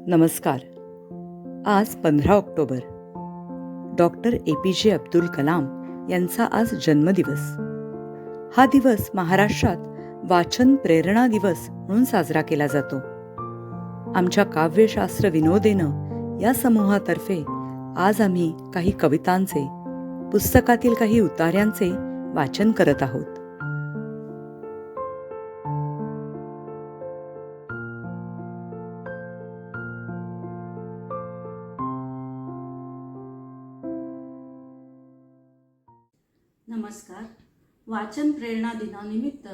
नमस्कार. आज 15 October. Doctor APJ Abdul Kalam यांचा आज जन्मदिवस. हा दिवस महाराष्ट्रात वाचन प्रेरणा दिवस म्हणून साजरा केला जातो. आमच्या काव्यशास्त्र विनोदेनं या समूहातर्फे आज आम्ही काही कवितांचे, पुस्तकातील काही उतार्यांचे वाचन करत आहोत. नमस्कार. वाचन प्रेरणा दिनानिमित्त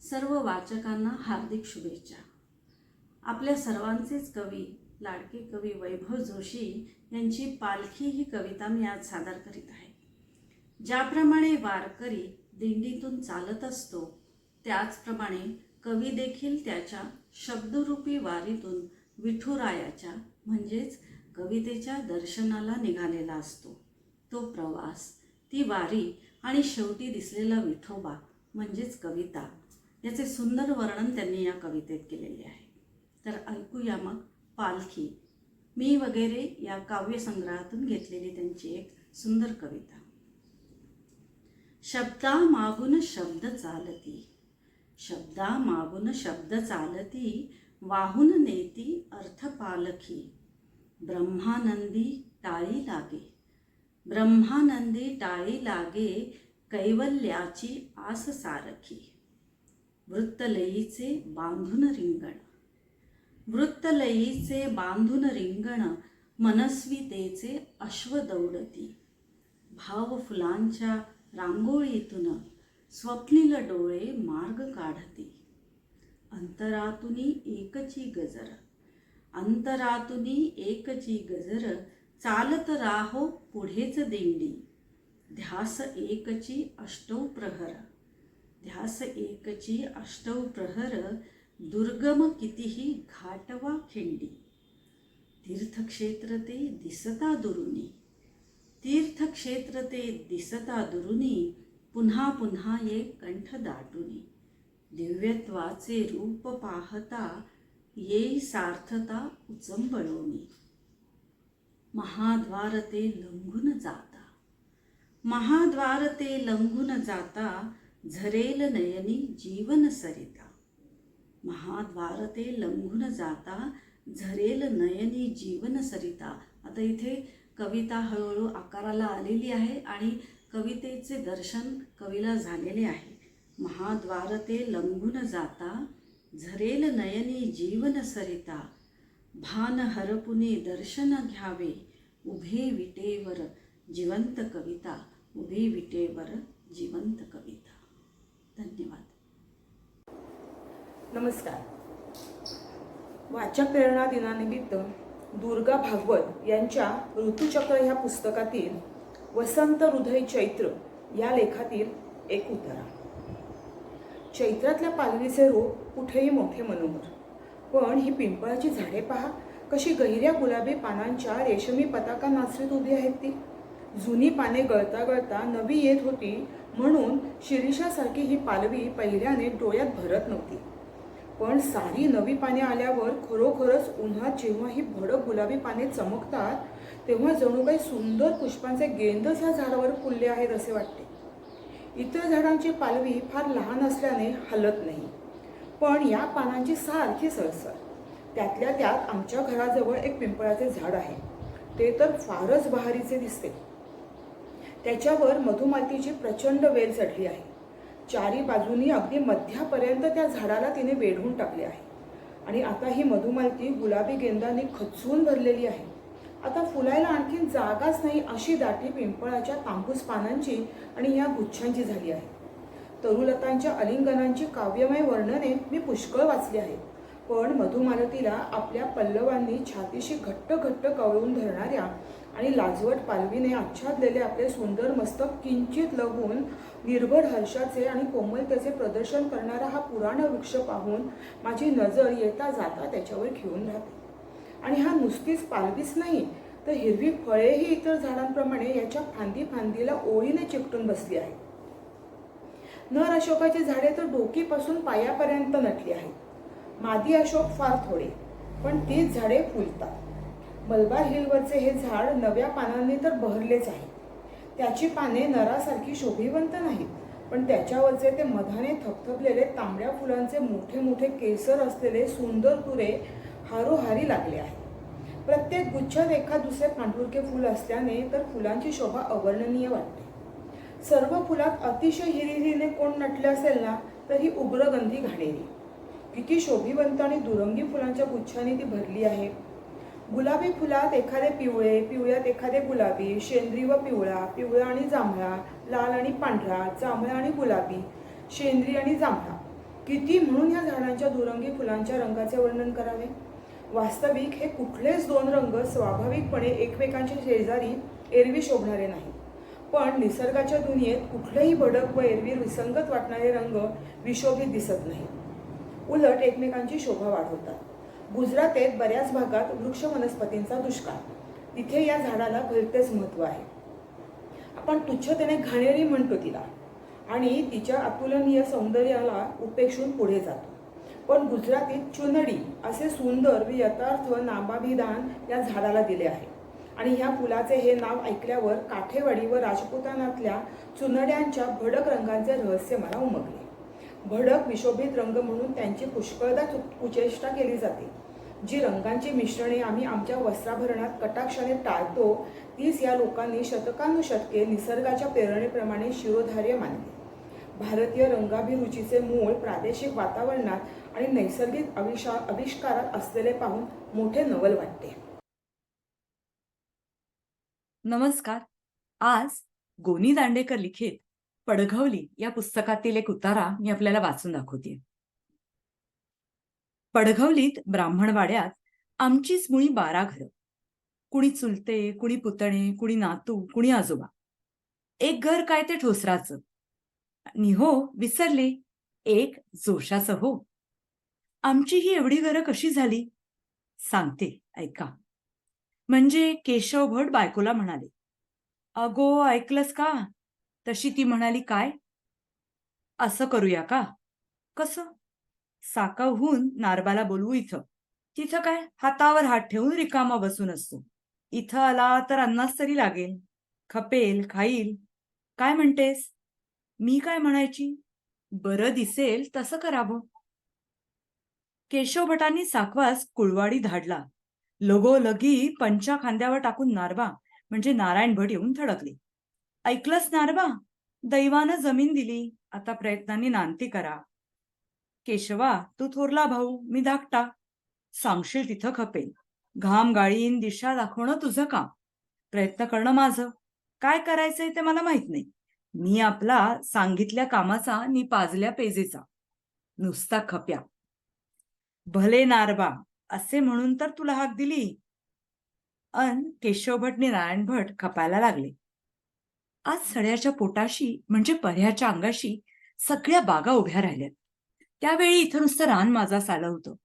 सर्व वाचकांना हार्दिक शुभेच्छा. आपल्या सर्वांचेच कवी, लाडके कवी वैभव जोशी यांची पालखी ही कविता मी आज सादर करीत आहे. ज्याप्रमाणे वारकरी दिंडीतून चालत असतो, त्याचप्रमाणे कवी देखील त्याच्या शब्दरूपी वारीतून विठुरायाच्या म्हणजेच कवितेच्या दर्शनाला निघालेला असतो. तो प्रवास, ती वारी आणि शेवटी दिसलेला विठोबा म्हणजेच कविता, याचे सुंदर वर्णन त्यांनी या कवितेत केलेले आहे. तर ऐकूया मग पालखी, मी वगैरे या काव्यसंग्रहातून घेतलेली त्यांची एक सुंदर कविता. शब्दा मागून शब्द चालती, शब्दा मागून शब्द चालती, वाहून नेती अर्थ पालखी. ब्रह्मानंदी टाळी लागे, ब्रह्मानंदी टाळी लागे, कैवल्याची आस सारखी. वृत्तलयीचे बांधून रिंगण, वृत्तलयीचे बांधून रिंगण, मनस्वितेचे अश्व दौडती. भाव फुलांच्या रांगोळीतून स्वप्नील डोळे मार्ग काढती. अंतरातुनी एकची गजर, अंतरातुनी एकची गजर, चालत राहो पुढेच दिंडी. ध्यास एकची अष्टौ प्रहर, ध्यास एकची अष्टौ प्रहर, दुर्गम कितीही घाटवा खिंडी. तीर्थक्षेत्र ते दिसता दुरुनी, तीर्थक्षेत्र ते दिसता दुरुनी, पुन्हा पुन्हा ये कंठ दाटुनी. दिव्यत्वाचे रूप पाहता, येई सार्थता उचंबळोनी. महाद्वार ते लंघून जाता, महाद्वार ते लंघून जाता, झरेल नयनी जीवन सरिता. महाद्वार ते लंघून जाता, झरेल नयनी जीवन सरिता. आता इथे कविता हळूहळू आकाराला आलेली आहे आणि कवितेचे दर्शन कवीला झालेले आहे. महाद्वार ते लंघून जाता, झरेल नयनी जीवन सरिता. भान हरपुनी दर्शन घ्यावे, उभे विटेवर जिवंत कविता, उभे विटेवर जिवंत कविता. धन्यवाद. नमस्कार. वाचक प्रेरणा दिनानिमित्त दुर्गा भागवत यांच्या ऋतुचक्र ह्या पुस्तकातील वसंत हृदय चैत्र या लेखातील एक उतारा. चैत्रातल्या पालवीचे रूप कुठेही मोठे मनोहर, पण ही पिंपळाची झाडे पहा, कशी गहिऱ्या गुलाबी पानांच्या रेशमी पताका नाचवीत उभी आहेत. ती जुनी पाने गळता गळता नवी येत होती, म्हणून शिरीषासारखी ही पालवी पहिल्याने डोळ्यात भरत नव्हती. पण सारी नवी पाने आल्यावर खरोखरच उन्हात जेव्हा ही भडक गुलाबी पाने चमकतात, तेव्हा जणू काही सुंदर पुष्पांचे गेंदच ह्या झाडावर फुलले आहेत असे वाटते. इतर झाडांची पालवी फार लहान असल्याने हलत नाही, पण या पानांची सारखी सळसळ. त्यातल्या त्यात आमच्या घराजवळ एक पिंपळाचे झाड आहे. ते तर फारच बहारीचे दिसते. त्याच्यावर मधुमालतीची प्रचंड वेल चढली आहे. चारी बाजूनी अगदी मध्यापर्यंत त्या झाडाला तिने वेढून टाकले आहे. आणि आता ही मधुमालती गुलाबी गेंदांनी खचून भरलेली आहे. आता फुलायला आणखीन जागाच नाही अशी दाटी पिंपळाच्या तांबूस पानांची आणि या गुच्छांची झाली आहे. तरुलतांच्या अलिंगनांची काव्यमय वर्णने मी पुष्कळ वाचली आहेत, पण मधुमालतीला आपल्या पल्लवांनी छातीशी घट्ट घट्ट कवळून धरणाऱ्या आणि लाजवट पालवीने आच्छादलेले आपले सुंदर मस्तक किंचित लवून निर्भर हर्षाचे आणि कोमलतेचे प्रदर्शन करणारा हा पुराण वृक्ष पाहून माझी नजर येता जाता त्याच्यावर खिळून राहते. आणि हा नुसतीच पालवीच नाही, तर हिरवी फळेही इतर झाडांप्रमाणे याच्या फांदी फांदीला ओळीने चिकटून बसली आहेत. नर अशोकाची झाडे तर डोकीपासून पायापर्यंत नटली आहेत. मादी अशोक फार थोडे, पण तीच झाडे फुलतात. मलबार हिलवरचे हे झाड नव्या पानांनी तर बहरलेच आहे. त्याची पाने नरासारखी शोभिवंत नाहीत, पण त्याच्यावरचे ते मधाने थपथपलेले तांबड्या फुलांचे मोठे मोठे केसर असलेले सुंदर तुरे हारोहारी लागले आहेत. प्रत्येक गुच्छात एखाद दुसरे पांढुरके फूल असल्याने तर फुलांची शोभा अवर्णनीय वाटते. सर्व फुलात अतिशय हिरिरीने कोण नटले असेल ना, तर ही उग्रगंधी घाणेरी. किती शोभिवंत आणि दुरंगी फुलांच्या गुच्छांनी ती भरली आहे. गुलाबी फुलात एखादे पिवळे, पिवळ्यात एखादे गुलाबी, शेंद्री व पिवळा, पिवळा आणि जांभळा, लाल आणि पांढरा, जांभळा आणि गुलाबी, शेंद्री आणि जांभळा. किती म्हणून ह्या झाडांच्या दुरंगी फुलांच्या रंगाचे वर्णन करावे. वास्तविक हे कुठलेच दोन रंग स्वाभाविकपणे एकमेकांच्या शेजारी एरवी शोभणारे नाहीत. पण निसर्गाच्या दुनियेत कुठलेही भडक व एरवी विसंगत वाटणारे रंग विशोभित दिसत नाहीत, उलट एकमेकांची शोभा वाढवतात. गुजरातेत बऱ्याच भागात वृक्ष वनस्पतींचा दुष्काळ. तिथे या झाडाला भलतेच महत्त्व आहे. आपण तुच्छतेने घाणेरी म्हणतो तिला आणि तिच्या अतुलनीय सौंदर्याला उपेक्षून पुढे जातो. पण गुजरातीत चुनडी असे सुंदर व यथार्थ नामाभिधान या झाडाला दिले आहे. आणि ह्या फुलाचे हे नाव ऐकल्यावर काठेवाडी व राजपुतानातल्या चुनड्यांच्या भडक रंगांचे रहस्य मला उमगले. भडक विशोभित रंग म्हणून त्यांची पुष्कळदा कुचेष्टा केली जाते. जी रंगांची मिश्रणे आम्ही आमच्या वस्त्राभरणात कटाक्षाने टाळतो, तीच या लोकांनी शतकानुशतके निसर्गाच्या प्रेरणेप्रमाणे शिरोधार्य मानली. भारतीय रंगाभिरुचीचे मूळ प्रादेशिक वातावरणात आणि नैसर्गिक आविष्कारात असलेले पाहून मोठे नवल वाटते. नमस्कार. आज गोनी दांडेकर लिखित पडघवली या पुस्तकातील एक उतारा मी आपल्याला वाचून दाखवते. पडघवलीत ब्राह्मणवाड्यात आमचीच मुळी 12 घरं. कुणी चुलते, कुणी पुतणे, कुणी नातू, कुणी आजोबा. एक घर काय ते ठोसराचं. आणि हो विसरले, एक जोशाचं हो. आमची ही एवढी घरं कशी झाली सांगते, ऐका. म्हणजे केशव भट बायकोला म्हणाले, अगो ऐकलंस का? तशी ती म्हणाली, काय? असं करूया का? कसं? साकावहून नारबाला बोलवू इथं. तिथं काय हातावर हात ठेवून रिकामा बसून असतो. इथं आला तर अन्नास तरी लागेल, खपेल, खाईल. काय म्हणतेस? मी काय म्हणायची? बरं दिसेल तसं करावं. केशव भटांनी साकवास कुळवाडी धाडला. लगोलगी पंचा खांद्यावर टाकून नारबा म्हणजे नारायण भट येऊन थडकले. ऐकलंस नारबा? दैवानं जमीन दिली, आता प्रयत्नांनी नांती करा. केशवा, तू थोरला भाऊ, मी धाकटा. सांगशील तिथं खपेल. घाम गाळीन दिशा दाखवणं तुझं काम, प्रयत्न करणं माझं. काय करायचंय ते मला माहित नाही. मी आपला सांगितल्या कामाचा नि पाजल्या पेजेचा, नुसता खप्या. भले नारबा असे म्हणून तर तुला हाक दिली. अन केशव भट नि नारायण भट खपायला लागले. आज सड्याच्या पोटाशी म्हणजे पर्ह्याच्या अंगाशी सगळ्या बागा उभ्या राहिल्यात. त्यावेळी इथं नुसतं रान माझाच आलं होतं.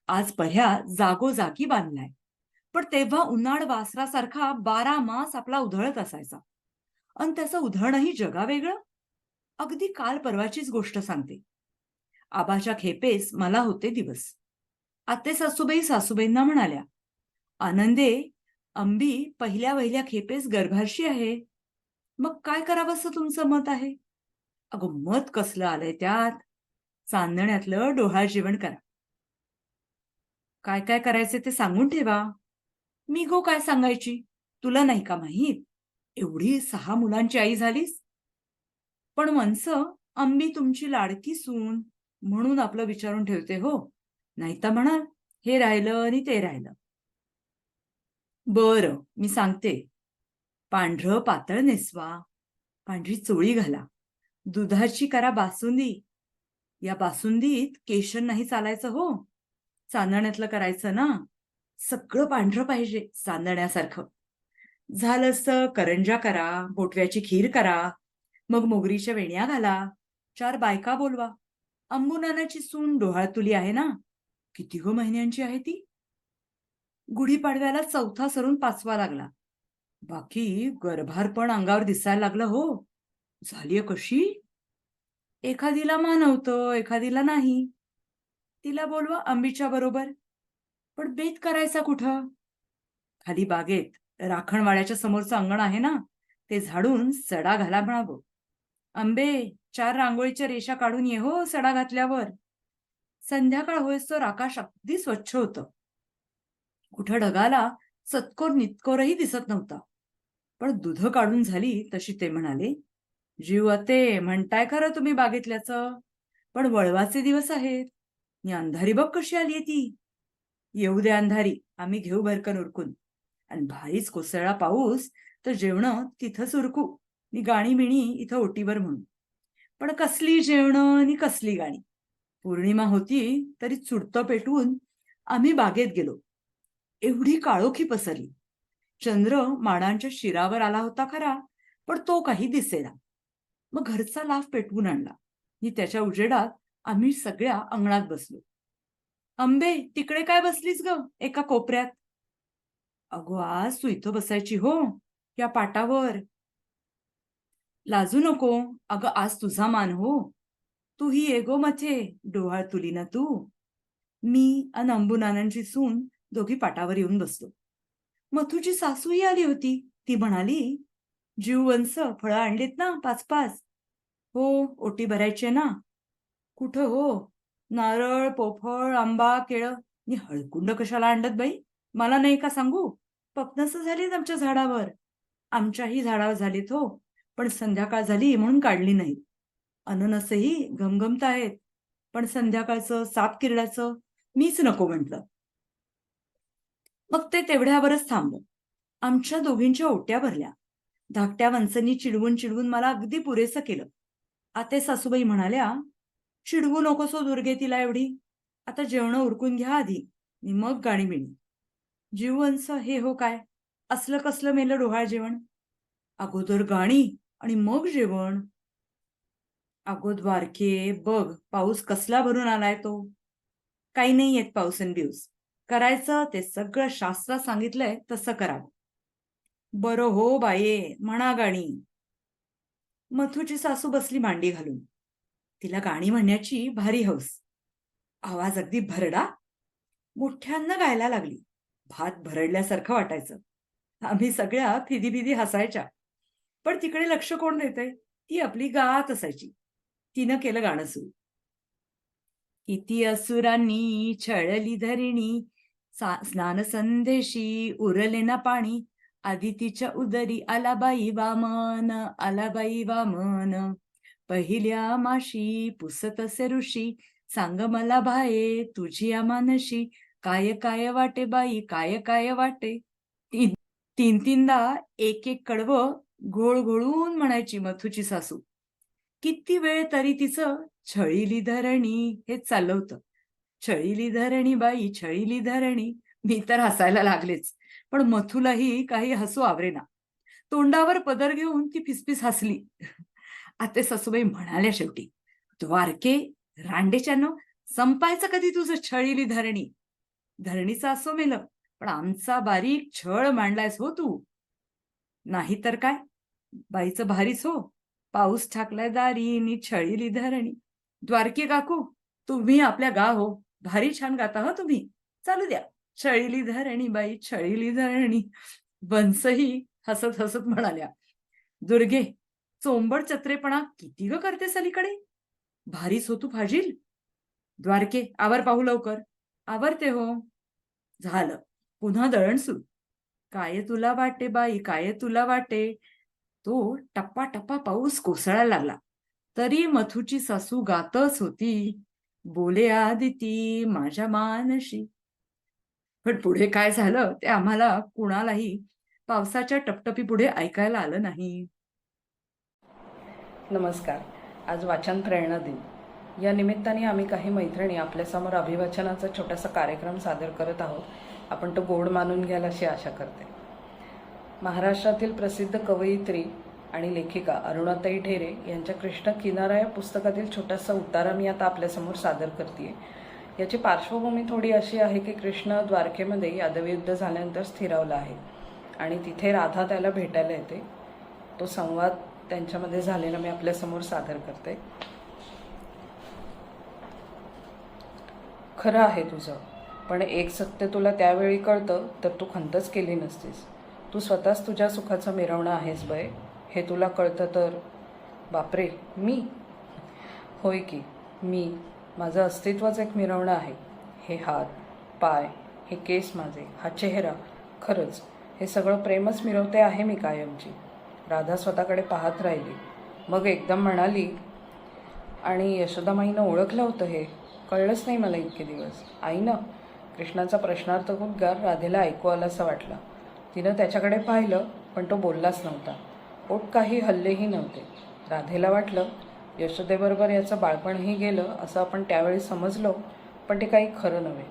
आज पर्ह्या जागोजागी बांधलाय. पण तेव्हा उन्हाळ वासरासारखा 12 मास आपला उधळत असायचा. अन त्याचं उधळणही जगावेगळं. अगदी काल परवाचीच गोष्ट सांगते. आबाच्या खेपेस मला होते दिवस. आते सासूबाई सासूबाईंना म्हणाल्या, आनंदे, अंबी पहिल्या वहिल्या खेपेस गर्भारशी आहे. मग काय करावंसं तुमचं मत आहे? अगं मत कसलं आलंय त्यात? चांदण्यातलं डोहाळ जेवण करा. काय काय करायचे ते सांगून ठेवा. मी गो काय सांगायची? तुला नाही का माहीत? एवढी 6 मुलांची आई झालीस. पण मनसं अंबी तुमची लाडकी सून म्हणून आपलं विचारून ठेवते हो. नाही तर म्हणाल हे राहिलं आणि ते राहिलं. बरं मी सांगते. पांढरं पातळ नेसवा, पांढरी चोळी घाला, दुधाची करा बासुंदी. या बासुंदीत केशर नाही चालायचं हो. चांदण्यातलं करायचं ना. सगळं पांढरं पाहिजे चांदण्यासारखं. झालंच तर करंजा करा, बोटव्याची खीर करा, मग मोगरीच्या वेण्या घाला, 4 बायका बोलवा. अंबुनानाची सून डोहाळतुली आहे ना. किती गो महिन्यांची आहे ती? गुढीपाडव्याला 4था सरून 5वा लागला. बाकी गर्भारपण अंगावर दिसायला लागलं हो. झालीय कशी? एखादीला मानवतं, एखादीला नाही. तिला बोलवा अंबीच्या बरोबर. पण बेत करायचा कुठं? खाली बागेत राखणवाड्याच्या समोरचं अंगण आहे ना, ते झाडून सडा घाला म्हणावं. अंबे, 4 रांगोळीच्या रेषा काढून ये हो सडा घातल्यावर. संध्याकाळ होईस्तोवर आकाश अगदी स्वच्छ होतं. कुठं ढगाला चतकोर नितकोरही दिसत नव्हता. पण दुध काढून झाली तशी ते म्हणाले, "जीव आते, म्हणताय खरं तुम्ही बागेतल्याचं, पण वळवाचे दिवस आहेत. आणि अंधारी बघ कशी आलीये ती. येऊ दे अंधारी, आम्ही घेऊ भरकन उरकून. आणि भारीच कोसळला पाऊस, तर जेवणं तिथंच उरकू. नि गाणी मिणी इथं ओटीवर म्हणून. पण कसली जेवणं आणि कसली गाणी. पौर्णिमा होती तरी चुडतं पेटवून आम्ही बागेत गेलो. एवढी काळोखी पसरली. चंद्र माडांच्या शिरावर आला होता खरा, पण तो काही दिसेना. मग घरचा लाफ पेटवून आणला आणि त्याच्या उजेडात आम्ही सगळ्या अंगणात बसलो. "अंबे, तिकडे काय बसलीस ग एका कोपऱ्यात?" "अगो, आज तू इथं बसायची हो, या पाटावर." "लाजू नको. अगं, आज तुझा मान हो. तूही ये गो मथे, डोहाळ तुली ना तू." मी अन अंबुनानांची सून दोघी पाटावर येऊन बसलो. मथूची सासूही आली होती. ती म्हणाली, "जीव वंस, फळं आणलीत ना 5-5?" "हो, ओटी भरायची आहे ना." "कुठं हो? नारळ, पोफळ, आंबा, केळं नि हळकुंड कशाला आणलं बाई? मला नाही का सांगू? पपनस झालीत आमच्या झाडावर." "आमच्याही झाडावर झालीत हो, पण संध्याकाळ झाली म्हणून काढली नाही. अननसही घमघमताहेत, पण संध्याकाळचं साप किरड्याचं मीच नको म्हटलं." मग ते तेवढ्यावरच थांबलं. आमच्या दोघींच्या ओट्या भरल्या. धाकट्या वंसनी चिडवून चिडवून मला अगदी पुरेसं केलं. आते सासूबाई म्हणाल्या, "चिडवू नकोस हो दुर्गे तिला एवढी. आता जेवणं उरकून घ्या आधी आणि मग गाणी-बिणी." "जीववंस हे हो काय? असलं कसलं मेलं डोहाळ जेवण? अगोदर गाणी आणि मग जेवण." "अगो द्वारके, बघ पाऊस कसला भरून आलाय तो." "काही नाही येत पाऊस अन बिऊस. करायचं ते सगळं शास्त्रात सांगितलंय तसं करावं." "बरं हो बाये, म्हणा गाणी." मथूची सासू बसली मांडी घालून. तिला गाणी म्हणण्याची भारी हौस. आवाज अगदी भरडा, मोठ्यानं गायला लागली. भात भरडल्यासारखं वाटायचं. आम्ही सगळ्या फिदी-फिदी हसायच्या. पण तिकडे लक्ष कोण देतंय? ती आपली गात असायची. तिनं केलं गाणं सुरू. "किती असुरांनी छळली धरणी, स्नान संदेशी उरले ना पाणी. आदितीच्या उदरी आला बाई वामन, आला बाई वामन. पहिल्या माशी पुसतसे ऋषी, सांग मला भाये तुझी अमानशी. काय काय वाटे बाई, काय काय वाटे." तीन तीन तीनदा एक एक कडवं घोळ घोळून म्हणायची मथुची सासू. किती वेळ तरी तिचं "छळीली धरणी" हेच चाललं होतं. "छळीली धरणी बाई, छळीली धरणी." मी तर हसायला लागलेच. पण मथुलाही काही हसू आवरेना. तोंडावर पदर घेऊन ती फिसफिस हसली. आते सासूबाई म्हणाल्या शेवटी, "द्वारके, रांडेच्यानो, संपायचं कधी तुझं छळीली धरणी? धरणीचं असो मेलं, पण आमचा बारीक छळ मांडलायस हो तू." "नाहीतर काय, बाईचं भारीच हो. पाऊस ठाकलाय दारी नि छळीली धरणी." "द्वारकी काकू, तुम्ही आपल्या गा हो. भारी छान गाता हं तुम्ही. चालू द्या. छळीली धरणी बाई, छळीली धरणी." बन्सही हसत हसत म्हणाल्या, "दुर्गे, चोंबड चत्रेपणा किती ग करतेस अलीकडे? भारीच हो तू फाजील." "द्वारके, आवर पाहू लवकर." "आवरते हो." झालं. पुन्हा दळण सुरू. "काय तुला वाटे बाई, काय तुला वाटे." तो टप्पा-टप्पा पाऊस कोसळायला लागला. तरी मथुची सासू गातच होती, "बोले आदिती माझ्या मानशी." पण पुढे काय झालं ते आम्हाला कुणालाही पावसाच्या टपटपीपुढे ऐकायला आलं नाही. नमस्कार. आज वाचन प्रेरणा दिन. या निमित्ताने आम्ही काही मैत्रिणी आपल्यासमोर अभिवाचनाचा छोटासा कार्यक्रम सादर करत आहोत. आपण तो गोड मानून घ्याल अशी आशा करते. महाराष्ट्रातील प्रसिद्ध कवयित्री आणि लेखिका अरुणाताई ढेरे यांच्या कृष्ण किनारा या पुस्तकातील छोटासा उतारा मी आता आपल्यासमोर सादर करते. याची पार्श्वभूमी थोडी अशी आहे की कृष्ण द्वारकेमध्ये यादवयुद्ध झाल्यानंतर स्थिरावला आहे आणि तिथे राधा त्याला भेटायला येते. तो संवाद त्यांच्यामध्ये झालेला मी आपल्यासमोर सादर करते. "खरं आहे तुझं. पण एक सत्य तुला त्यावेळी कळतं तर तू खंतच केली नसतीस. तू स्वतःच तुझ्या सुखाचं मिरवणं आहेस बय, हे तुला कळतं तर. बापरे, मी? होय की, मी. माझं अस्तित्वच एक मिरवणं आहे. हे हात, पाय, हे केस माझे, हा चेहरा, खरंच हे सगळं प्रेमच मिरवते आहे मी कायमची. राधा स्वतःकडे पाहत राहिली. मग एकदम म्हणाली, आणि यशोदामाईनं ओळखलं होतं हे? कळलंच नाही मला इतके दिवस. आईनं? कृष्णाचा प्रश्नार्थक उद्गार राधेला ऐकू आलासा वाटला. तिनं त्याच्याकडे पाहिलं, पण तो बोललाच नव्हता. पोट काही हल्लेही नव्हते. राधेला वाटलं, यशोदेबरोबर याचं बाळपणही गेलं असं आपण त्यावेळी समजलो, पण ते काही खरं नव्हे.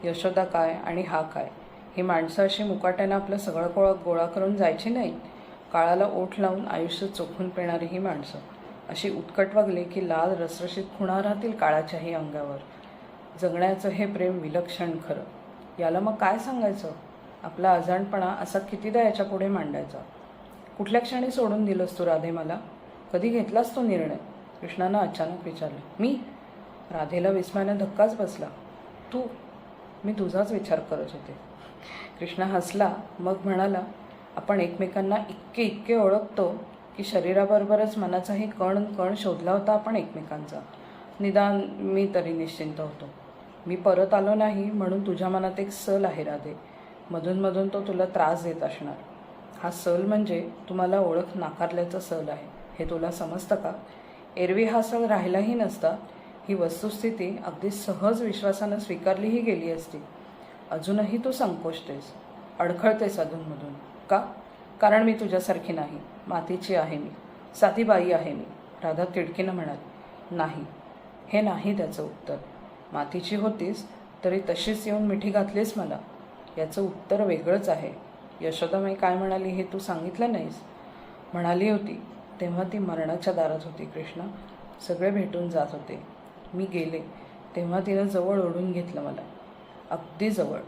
यशोदा काय आणि हा काय? ही माणसं अशी मुकाट्यानं आपलं सगळं गोळा करून जायची नाहीत. काळाला ओठ लावून आयुष्य चोखून पेणारी ही माणसं अशी उत्कट वागली की लाल रसरशीत खुणा राहतील काळाच्याही अंगावर. जगण्याचं हे प्रेम विलक्षण खरं. याला मग काय सांगायचं? आपला अजाणपणा असा कितीदा याच्या पुढे मांडायचा? कुठल्या क्षणी सोडून दिलंस तू राधे मला? कधी घेतलास तो निर्णय? कृष्णानं अचानक विचारलं. मी? राधेला विस्मयाने धक्काच बसला. तू? मी तुझाच विचार करत होते. कृष्णा हसला, मग म्हणाला, आपण एकमेकांना इतके ओळखतो की शरीराबरोबरच मनाचाही कण कण शोधला होता आपण एकमेकांचा. निदान मी तरी निश्चिंत होतो. मी परत आलो नाही म्हणून तुझ्या मनात एक सल आहे राधे. मधून तो तुला त्रास देत असणार. हा सल म्हणजे तुम्हाला ओळख नाकारल्याचं सल आहे, हे तुला समजतं का? एरवी हा सल राहिलाही नसता. ही वस्तुस्थिती अगदी सहज विश्वासानं स्वीकारलीही गेली असती. अजूनही तू संकोचतेस, अडखळतेस अधूनमधून. का? कारण मी तुझ्यासारखी नाही. मातीची आहे मी, साधी बाई आहे मी. राधा तिडकीनं म्हणाली. नाही, हे नाही त्याचं उत्तर. मातीची होतीस तरी तशीच येऊन मिठी घातलीस मला. याचं उत्तर वेगळंच आहे. यशोदामाई काय म्हणाली हे तू सांगितलं नाहीस. म्हणाली होती तेव्हा ती मरणाच्या दारात होती कृष्णा. सगळे भेटून जात होते. मी गेले तेव्हा तिनं जवळ ओढून घेतलं मला, अगदी जवळ.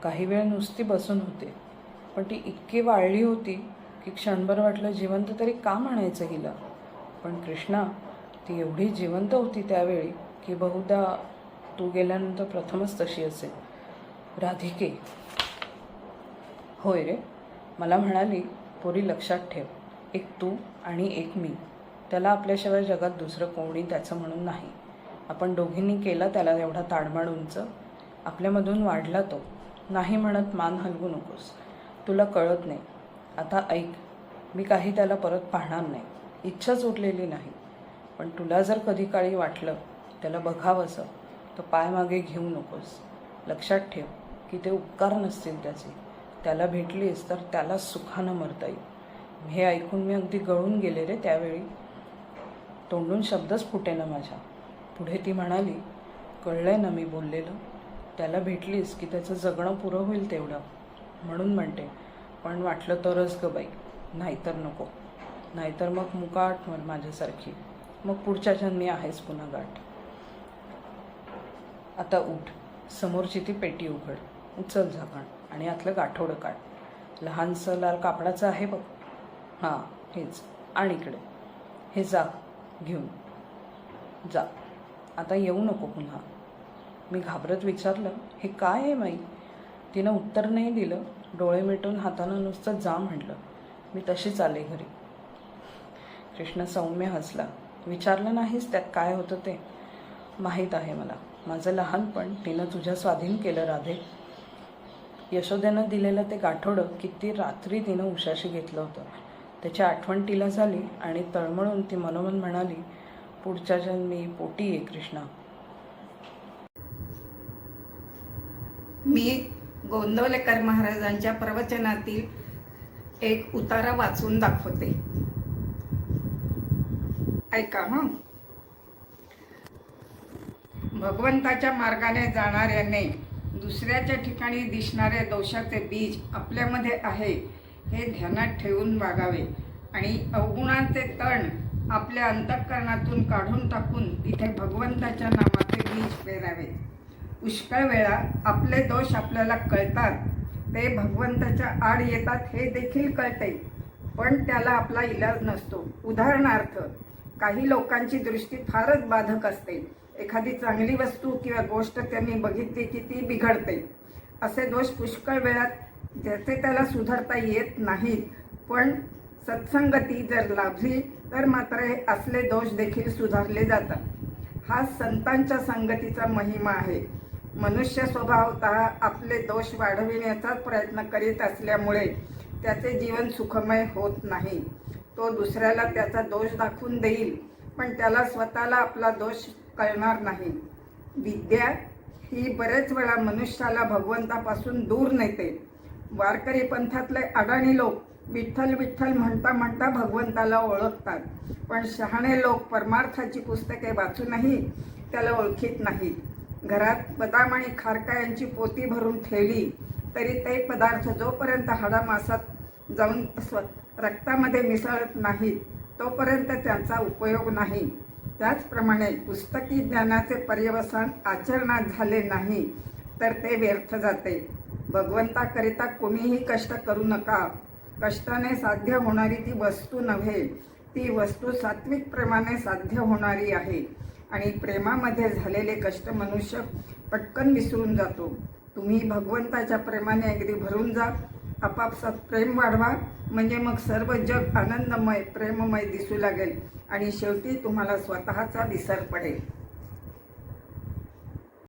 काही वेळ नुसती बसून होते, पण ती इतकी वाळली होती की क्षणभर वाटलं जिवंत तरी का म्हणायचं हिला. पण कृष्णा, ती एवढी जिवंत होती त्यावेळी की बहुधा तू गेल्यानंतर प्रथमच तशी असेल. राधिके. होय रे. मला म्हणाली, पोरी लक्षात ठेव, एक तू आणि एक मी. त्याला आपल्याशिवाय जगात दुसरं कोणी त्याचं म्हणून नाही. आपण दोघींनी केला त्याला एवढा ताडमाड उंच. आपल्यामधून वाढला तो. नाही म्हणत मान हलवू नकोस. तुला कळत नाही. आता ऐक, मी काही त्याला परत पाहणार नाही. इच्छाच उरलेली नाही. पण तुला जर कधी काळी वाटलं त्याला बघावंसं तर पाय मागे घेऊ नकोस. लक्षात ठेव की ते उपकार नसतील त्याचे. त्याला भेटलीस तर त्याला सुखानं मरता येईल. हे ऐकून मी अगदी गळून गेले रे त्यावेळी. तोंडून शब्दच फुटेना माझ्या. पुढे ती म्हणाली, कळलंय ना मी बोललेलं. त्याला भेटलीस की त्याचं जगणं पुरं होईल तेवढं म्हणून म्हणते. पण वाटलं तरच ग बाई, नाहीतर नको. नाहीतर मग मुकाट मर माझ्यासारखी. मग पुढच्या जन्मी आहेस पुन्हा गाठ. आता उठ, समोरची ती पेटी उघड, उचल झाकण आणि आतलं गाठोडं काढ. लहानसं लाल कापडाचं आहे बघ. हां, हेच. आणि इकडे हे जा घेऊन जा. आता येऊ नको पुन्हा. मी घाबरत विचारलं, हे काय आहे माई? तिनं उत्तर नाही दिलं. डोळे मिटून हातानं नुसतं जा म्हटलं. मी तशीच आले घरी. कृष्ण सौम्य हसला. विचारलं नाहीस त्यात काय होतं ते? माहीत आहे मला. माझं लहानपण तिनं तुझ्या स्वाधीन केलं राधे. यशोदेनं दिलेलं ते गाठोडं किती रात्री तिनं उशाशी घेतलं होतं. त्याची आठवण तिला झाली आणि तळमळून ती मनोमन म्हणाली, पुढच्या जन्मी पोटी ये कृष्णा. मी गोंदवलेकर महाराजांच्या प्रवचनातील एक उतारा वाचून दाखवते. ऐका हं. भगवंताच्या मार्गाने जाणाऱ्याने दुसऱ्याच्या ठिकाणी दिसणारे दोषाचे बीज आपल्यामध्ये आहे हे ध्यानात ठेवून वागावे आणि अवगुणाचे तण आपल्या अंतःकरणातून काढून टाकून तिथे भगवंताच्या नामाचे बीज पेरावे. पुष्कळ वेळा आपले दोष आपल्याला कळतात, ते भगवंताच्या आड येतात हे देखील कळते, पण त्याला आपला इलाज नसतो. उदाहरणार्थ, काही लोकांची दृष्टी फारच बाधक असते. एखादी चांगली वस्तू किंवा गोष्ट त्यांनी बघितली की ती बिघडते. असे दोष पुष्कळ वेळात ज्याचे त्याला सुधारता येत नाहीत, पण सत्संगती जर लाभली तर मात्र हे असले दोष देखील सुधारले जातात. हा संतांच्या संगतीचा महिमा आहे. मनुष्य स्वभावतः आपले दोष वाढविण्याचाच प्रयत्न करीत असल्यामुळे त्याचे जीवन सुखमय होत नाही. तो दुसऱ्याला त्याचा दोष दाखवून देईल, पण त्याला स्वतःला आपला दोष कळणार नाही. विद्या ही बरेच वेळा मनुष्याला भगवंतापासून दूर नेते. वारकरी पंथातले अडाणी लोक विठ्ठल विठ्ठल म्हणता म्हणता भगवंताला ओळखतात, पण शहाणे लोक परमार्थाची पुस्तके वाचूनही त्याला ओळखीत नाहीत. घरात बदाम आणि खारका यांची पोती भरून ठेवली तरी ते पदार्थ जोपर्यंत हाडामासात जाऊन रक्तामध्ये मिसळत नाहीत तोपर्यंत त्यांचा उपयोग नाही. त्याचप्रमाणे पुस्तकी ज्ञानाचे पर्यवसान आचरणात झाले नाही तर ते व्यर्थ जाते. भगवंताकरिता कोणीही कष्ट करू नका. कष्टाने साध्य होणारी ती वस्तू नव्हे, ती वस्तू सात्विक प्रेमाने साध्य होणारी आहे. आणि प्रेमामध्ये झालेले कष्ट मनुष्य पटकन विसरून जातो. तुम्ही भगवंताच्या प्रेमाने अगदी भरून जा. आपापसात प्रेम वाढवा, म्हणजे मग सर्व जग आनंदमय प्रेममय दिसू लागेल आणि शेवटी तुम्हाला स्वतःचा विसर पडेल.